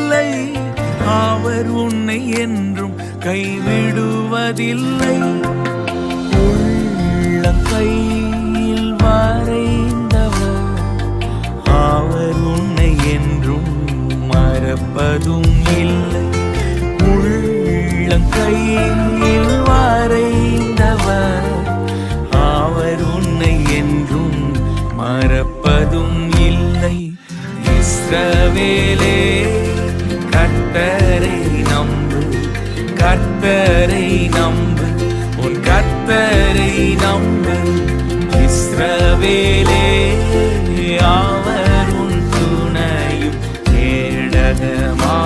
இல்லை. அவர் உன்னை என்றும் கைவிடுவதில்லை. உள்ளங்கையில் வரைந்தவர் அவர் உன்னை என்றும் மறப்பதும் இல்லை. உள்ளங்கையில் வரைந்தவர் அவர் உன்னை என்றும் மறப்பதும் இல்லை. இஸ்ரவேலே, கர்த்தரை நம்பு, கர்த்தரை நம்பு, உன் கர்த்தரை நம்பு. இஸ்ரவேலே, அவர் உன் துணையும் கேடகமா